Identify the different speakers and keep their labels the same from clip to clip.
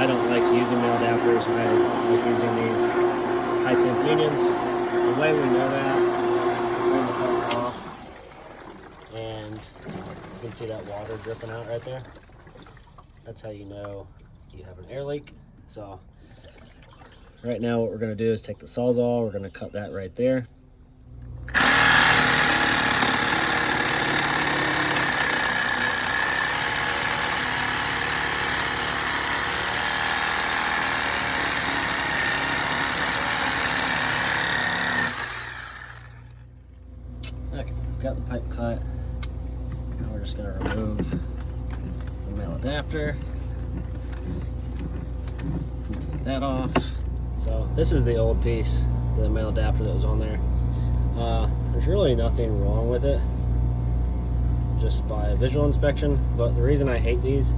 Speaker 1: I don't like using male adapters. I like using these high temp unions. The way we know that, turn the pump off, and you can see that water dripping out right there. That's how you know you have an air leak. So right now what we're going to do is take the Sawzall, we're going to cut that right there. Okay, got the pipe cut. Now we're just going to remove the male adapter. Take that off. So this is the old piece, the male adapter that was on there. There's really nothing wrong with it, just by visual inspection. But the reason I hate these,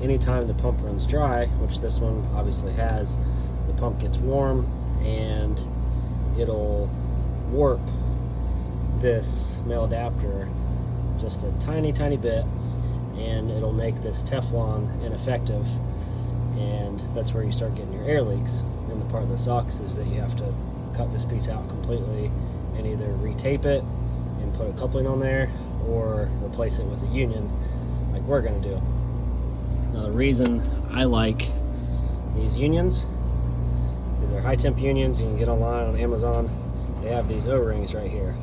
Speaker 1: anytime the pump runs dry, which this one obviously has, the pump gets warm and it'll warp this male adapter just a tiny bit, and it'll make this Teflon ineffective, and that's where you start getting your air leaks. And the part that sucks is that you have to cut this piece out completely and either retape it and put a coupling on there or replace it with a union like we're going to do. Now the reason I like these unions is they're high temp unions. You can get online on Amazon. They have these O-rings right here.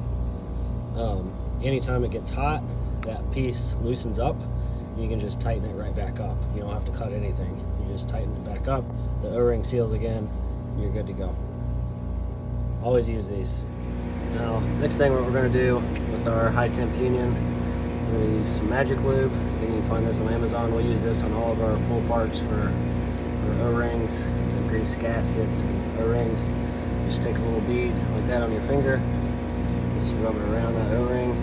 Speaker 1: Anytime it gets hot, that piece loosens up. You can just tighten it right back up. You don't have to cut anything. You just tighten it back up. The O-ring seals again. You're good to go. Always use these. Now, next thing what we're going to do with our high temp union, we're going to use some magic lube. You can find this on Amazon. We'll use this on all of our pull parts for O-rings, to grease gaskets and O-rings. Just take a little bead like that on your finger. Just rub it around that O-ring.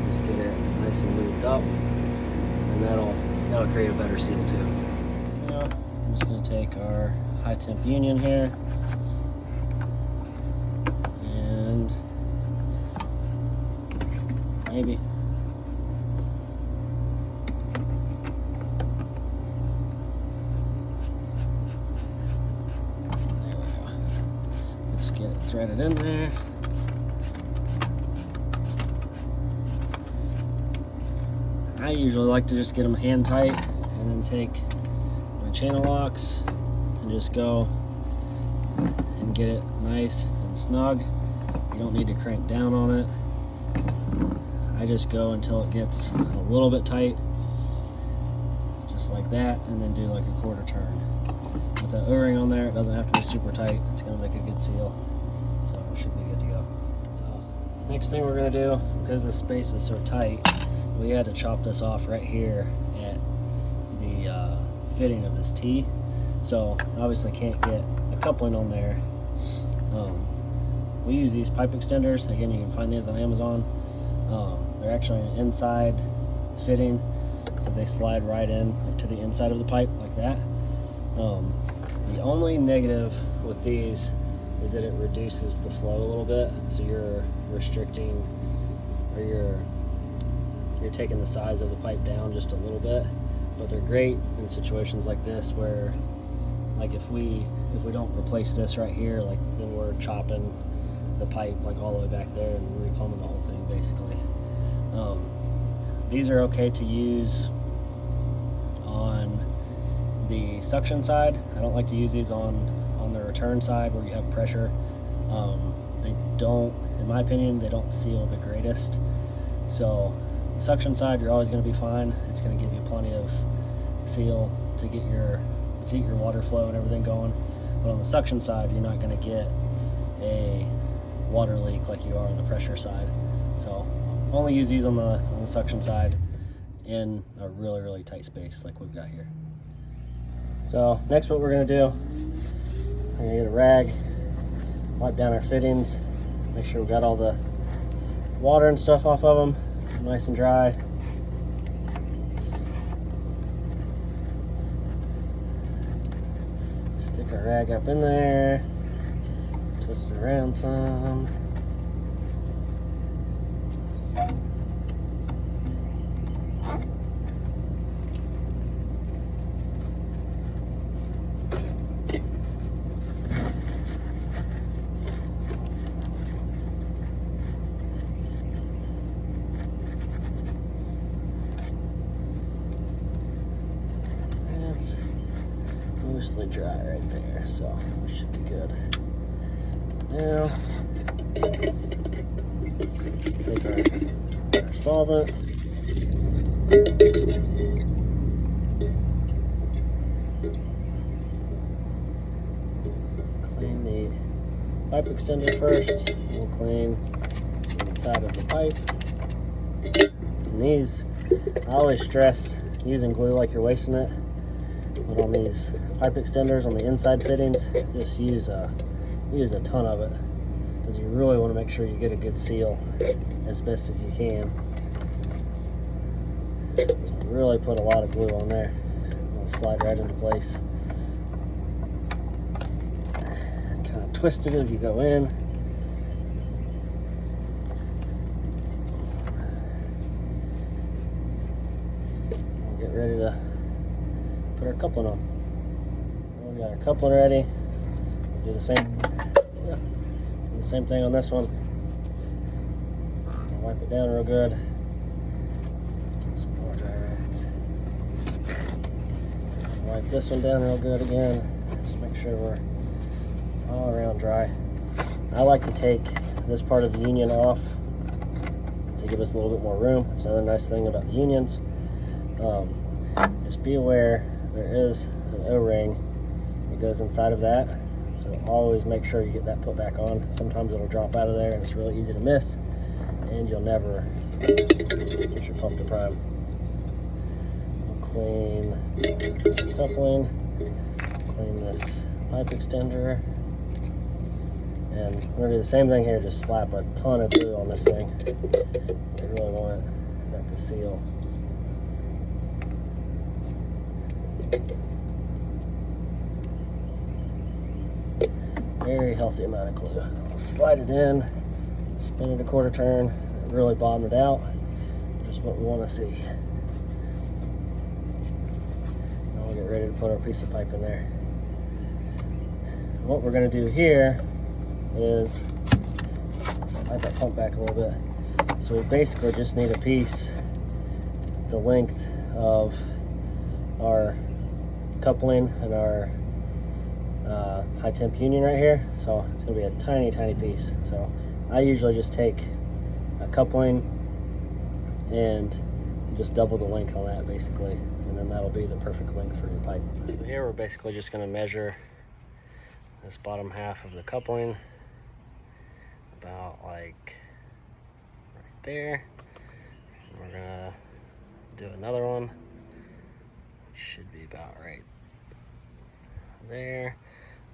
Speaker 1: Just get it nice and lubed up, and that'll create a better seal too. Now, I'm just going to take our high temp union here and maybe there we go. Just get it threaded in there. I usually like to just get them hand tight and then take my channel locks and just go and get it nice and snug. You don't need to crank down on it. I just go until it gets a little bit tight, just like that, and then do like a quarter turn. With that O-ring on there, it doesn't have to be super tight. It's going to make a good seal, so it should be good to go. Next thing we're going to do, because the space is so tight, we had to chop this off right here at the fitting of this T. So obviously can't get a coupling on there. We use these pipe extenders. Again, you can find these on Amazon. They're actually an inside fitting, so they slide right in to the inside of the pipe like that. The only negative with these is that it reduces the flow a little bit, so you're restricting, or you're taking the size of the pipe down just a little bit. But they're great in situations like this where, like if we don't replace this right here, like then we're chopping the pipe like all the way back there and replumbing the whole thing basically. These are okay to use on the suction side. I don't like to use these on the return side where you have pressure. They don't, in my opinion, they don't seal the greatest. So the suction side, you're always going to be fine. It's going to give you plenty of seal to get your water flow and everything going. But on the suction side, you're not going to get a water leak like you are on the pressure side. So only use these on the suction side in a really tight space like we've got here. So next what we're going to do, we're going to get a rag, wipe down our fittings, make sure we got all the water and stuff off of them nice and dry. Stick our rag up in there, twist it around some. mostly dry right there, so we should be good. Now, take our solvent. Clean the pipe extender first. We'll clean the inside of the pipe. And these, I always stress using glue like you're wasting it. But on these pipe extenders, on the inside fittings, just use a ton of it, because you really want to make sure you get a good seal as best as you can. So really put a lot of glue on there. It'll slide right into place. Kind of twist it as you go in. We'll get ready to put our coupling on. We got our coupling ready. We'll do the same thing on this one. Wipe it down real good. Get some more dry rags. Wipe this one down real good again. Just make sure we're all around dry. I like to take this part of the union off to give us a little bit more room. That's another nice thing about the unions. Just be aware there is an O-ring that goes inside of that, so always make sure you get that put back on. Sometimes it'll drop out of there and it's really easy to miss, and you'll never get your pump to prime. We'll clean the coupling, clean this pipe extender, and we're gonna do the same thing here. Just slap a ton of glue on this thing. I really want that to seal. Very healthy amount of glue. I'll slide it in, spin it a quarter turn, really bottom it out. Just what we want to see. Now we'll get ready to put our piece of pipe in there. What we're going to do here is slide that pump back a little bit. So we basically just need a piece the length of our coupling and our high temp union right here. So it's going to be a tiny piece. So I usually just take a coupling and just double the length on that basically, and then that'll be the perfect length for your pipe. So here we're basically just going to measure this bottom half of the coupling about like right there. And we're going to do another one, which should be about right there.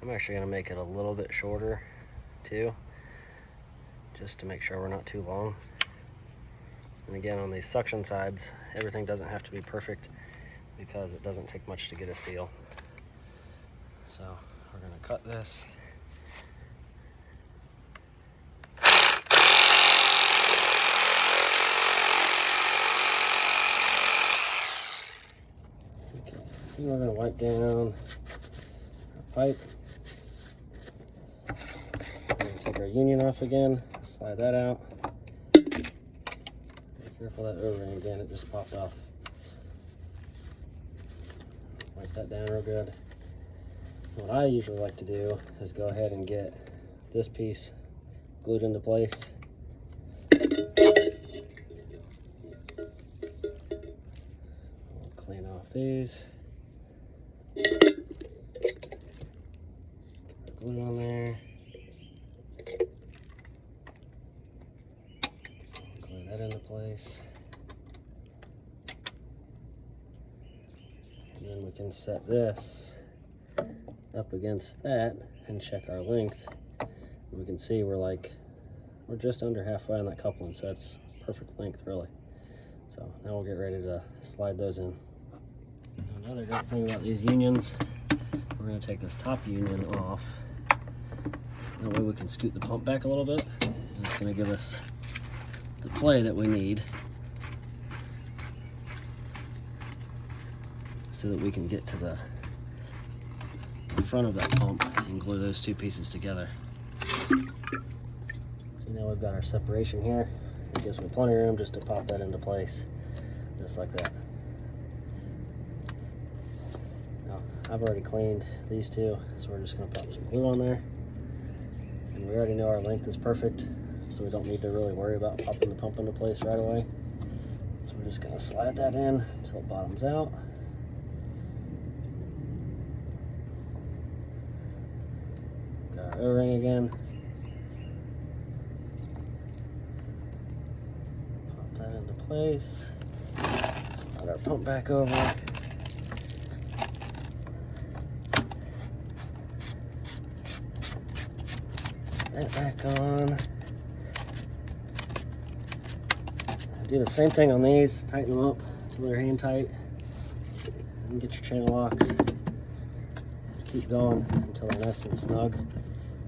Speaker 1: I'm actually going to make it a little bit shorter too, just to make sure we're not too long. And again, on these suction sides, everything doesn't have to be perfect because it doesn't take much to get a seal. So we're going to cut this. Okay. And we're going to wipe down our pipe. Take our union off again, slide that out. Be careful that O-ring again, it just popped off. Wipe that down real good. What I usually like to do is go ahead and get this piece glued into place. We'll clean off these. Glue on there. Glue that into place. And then we can set this up against that and check our length. We can see we're just under halfway on that coupling, so that's perfect length really. So now we'll get ready to slide those in. Another great thing about these unions, we're going to take this top union off. That way we can scoot the pump back a little bit, and it's going to give us the play that we need so that we can get to the front of that pump and glue those two pieces together. So now we've got our separation here. It gives me plenty of room just to pop that into place, just like that. Now, I've already cleaned these two, so we're just going to pop some glue on there. And we already know our length is perfect, so we don't need to really worry about popping the pump into place right away. So we're just going to slide that in until it bottoms out. Got our O-ring again. Pop that into place. Slide our pump back over. That back on. Do the same thing on these. Tighten them up until they're hand tight. And get your channel locks. Keep going until they're nice and snug.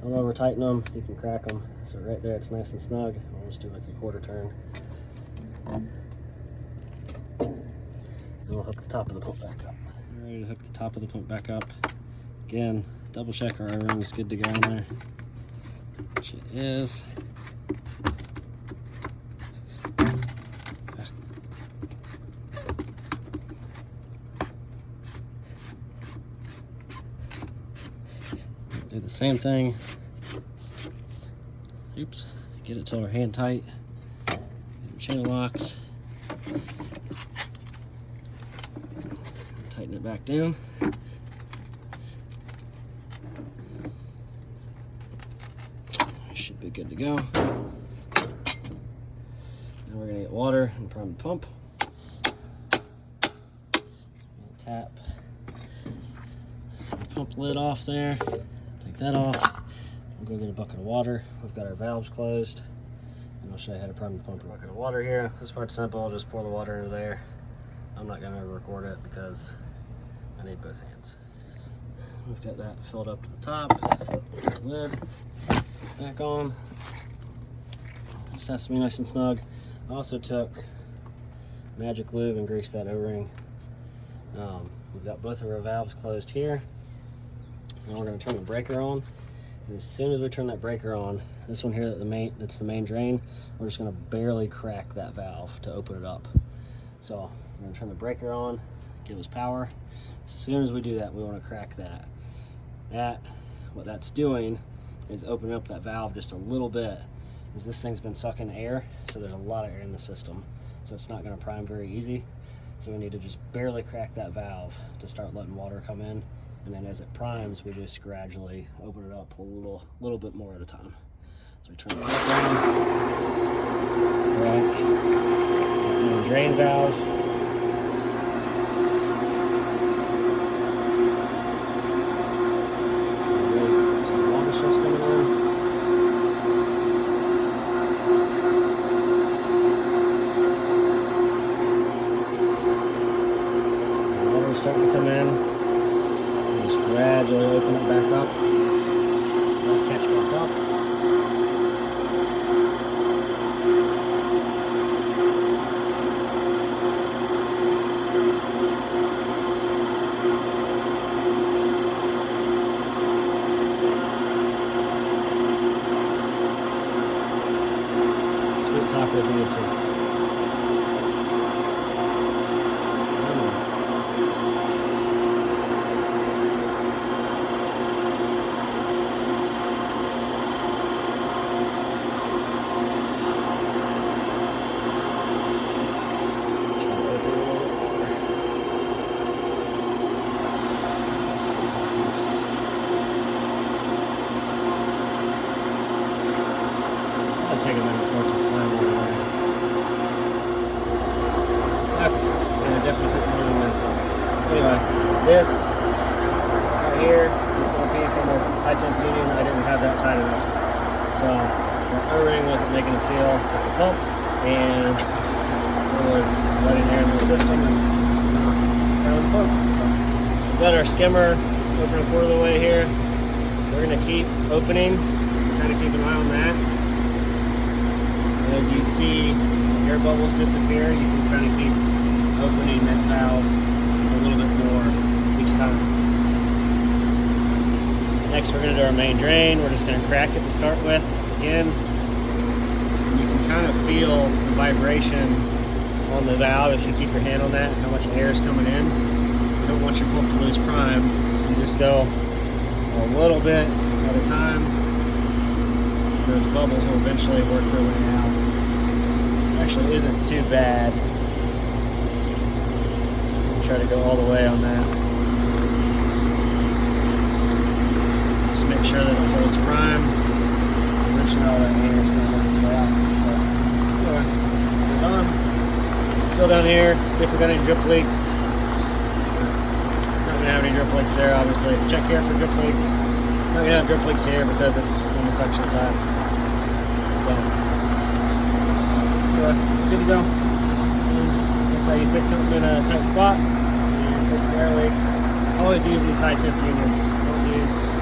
Speaker 1: Don't over tighten them, you can crack them. So right there it's nice and snug. I'll just do like a quarter turn. And we'll hook the top of the pump back up. We're ready to hook the top of the pump back up. Again, double check our O-ring is good to go in there. Which it is. Do the same thing. Oops. Get it till we're hand tight. Get your channel locks. Tighten it back down. Should be good to go. Now we're gonna get water and prime the pump. Tap the pump lid off there. Take that off. We'll go get a bucket of water. We've got our valves closed, and I'll show you how to prime the pump. A bucket of water here. This part's simple. Just pour the water into there. I'm not gonna record it because I need both hands. We've got that filled up to the top. Lid back on. This has to be nice and snug. I also took magic lube and greased that O-ring. We've got both of our valves closed here. Now we're going to turn the breaker on. And as soon as we turn that breaker on, this one here, that's the main drain, we're just going to barely crack that valve to open it up. So we're going to turn the breaker on, give us power. As soon as we do that, we want to crack that. What that's doing is opening up that valve just a little bit, because this thing's been sucking air, so there's a lot of air in the system, so it's not going to prime very easy. So we need to just barely crack that valve to start letting water come in, and then as it primes, we just gradually open it up a little bit more at a time. So we turn the back on, drain valve. Starting to come in. Just gradually open it back up. Catch back up. Sweet talk with me too. Take a minute for it to climb over there. Okay, yeah, definitely took more than a minute. Anyway, this right here, this little piece on this high temp union, I didn't have that tight enough. So the O-ring wasn't making a seal with the pump, and it was letting air in the system and around the pump. So we've got our skimmer open a quarter of the way here. We're going to keep opening, try to keep an eye on that. As you see air bubbles disappear, you can kind of keep opening that valve a little bit more each time. Next, we're going to do our main drain. We're just going to crack it to start with. Again, you can kind of feel the vibration on the valve if you keep your hand on that, how much air is coming in. You don't want your pump to lose prime, You just go a little bit at a time. Those bubbles will eventually work their way out. This actually isn't too bad. I'll try to go all the way on that. Just make sure that it holds prime. Eventually all that air is going to work its way out. So, anyway, we're done. Go down here, see if we got any drip leaks. Not gonna have any drip leaks there, obviously. Check here for drip leaks. Not gonna have drip leaks here because it's on the suction side. So, good to go. And that's how you fix something in a tight spot. And fix the air leak. Always use these high temp unions. Don't use